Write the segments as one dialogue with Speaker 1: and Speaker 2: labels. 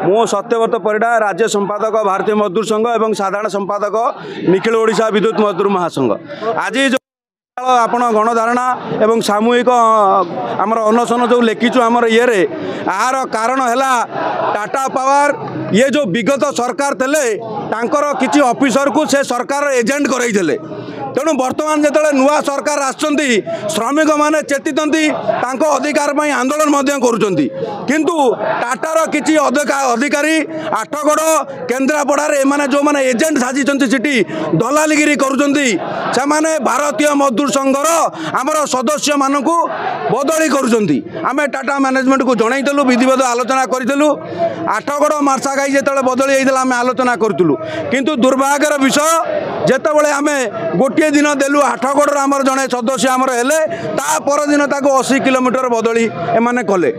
Speaker 1: मो सत्यव्रत परिडा राज्य संपादक भारतीय मजदूर संघ एवं साधारण संपादक निखिल ओडिशा विद्युत मजदूर महासंघ। आज आपण गणधारणा एवं सामूहिक आमर अनशन जो लिखिचु आमर ये आर कारण है टाटा पावर ये जो विगत सरकार थे तांकर किसी ऑफिसर को से सरकार एजेंट कराई तेणु बर्तमान जो नुआ सरकार आसुँच श्रमिक मैंने चेती अधिकार आंदोलन किंतु टाटार किसी अधिकारी आठगड़ केन्द्रापड़ार एमाने जो मैंने एजेंट साजिशि दलालगिरी करुँच भारतीय मजदूर संघर आमर सदस्य मानक बदली करें टाटा मैनेजमेंट को जनईलु विधिवत आलोचना करूँ आठगड़ मार्सागाई जो बदली होता आम आलोचना करूँ किंतु दुर्भाग्यर विषय जितेबाला आम गोटे दिन देलु आठगड़ आमर जड़े सदस्य आमर हेले ता परदिन 80 किलोमीटर बदली एमाने कले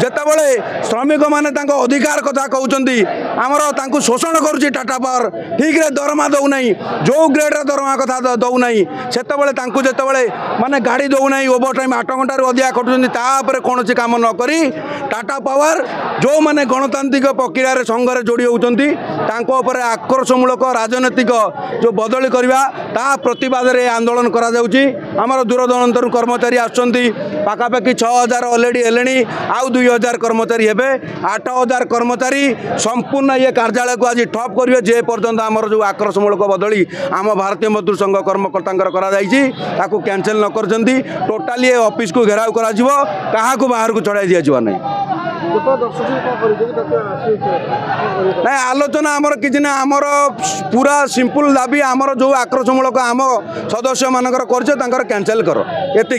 Speaker 1: जितेबाला श्रमिक मैंने अधिकार कथा कहते आमर शोषण करुच्ची टाटा पावर ठीक रे दरमा दौना जो ग्रेड्रे दरमा कथा दौना से जितेबाला माने गाड़ी दौना ओवर टाइम 8 घंटे अधिक खटुच्च कौन कम नक टाटा पावर जो मैंने गणतांत्रिक प्रक्रिया संघरे जोड़ी होती आक्रोशमूलक राजनैतिक जो बदली करवा प्रतिवाद रे आंदोलन करा आमर दूरदूरांतर कर्मचारी आखापाखि 6000 अलरेडी हेले आउ 2000 कर्मचारी हे 8000 कर्मचारी संपूर्ण ये कार्यालय को आज ठप करेंगे जे पर्यंत आमर जो आक्रोशमूलक बदली आम भारतीय मजदूर संघ कर्मकर्ता कैंसल न कर टोटाली ऑफिस को घेराव करा बाहर को चढ़ाई दिया नहीं ना आलोचना आमर कि आमर पूरा सिंपल दाबी आमर जो आक्रोशमूलक आम सदस्य मानकर कर कैंसल कर एति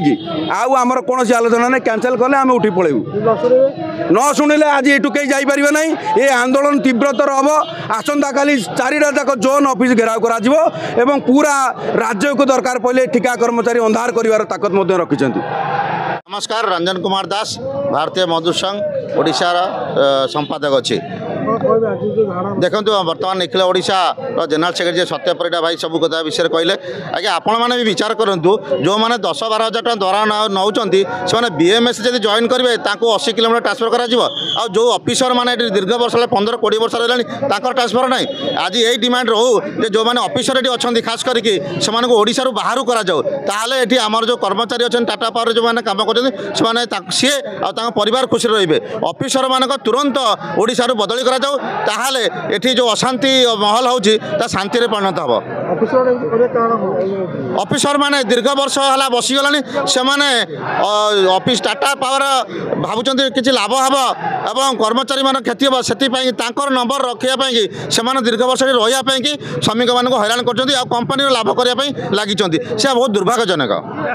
Speaker 1: आमर कौन आलोचना नहीं कैंसल कले आम उठी पलू न शुणिले आज ये कहीं जापर ना ये आंदोलन तीव्रतर हम आसंता काली 4टा जाक जोन ऑफिस घेराव करा पूरा राज्य को दरकार पड़े ठिका कर्मचारी अंधार कर ताकत रखिंट।
Speaker 2: नमस्कार, रंजन कुमार दास भारतीय मजदूर संघ ओडिशार संपादक अच्छी देखो बर्तमान निखिल ओडिशा जनरल सेक्रेटरी सत्य परिडा भाई सब कथा विषय कहले आगे आपण मैंने भी विचार करूँ जो मैंने 10-12 हजार टाँग दरा नौकरी से बीएमएस जब जॉइन करेंगे 80 किलोमीटर ट्रांसफर कर जो ऑफिसर मैंने दीर्घ वर्ष 15-20 वर्ष रहा ट्रांसफर ना आज यही डिमांड रो जो मैंने ऑफिसर ये अच्छा खास करके ओडिशा बाहर कर आमर जो कर्मचारी अच्छा टाटा पावर जो मैंने कम कर सी परिवार खुशी रे ऑफिसर मान तुरंत ओडिशा बदली एठी जो अशांति महल होची शांति रे परिणत हम ऑफिसर माने दीर्घ वर्ष है बसीगला से माने ऑफिस टाटा पावर भावुं कि लाभ हम एवं कर्मचारी मान क्षति हम से नंबर रखापी से दीर्घ वर्ष रही श्रमिक मान हैरान कर कंपनी लाभ करने लगी से बहुत दुर्भाग्यजनक।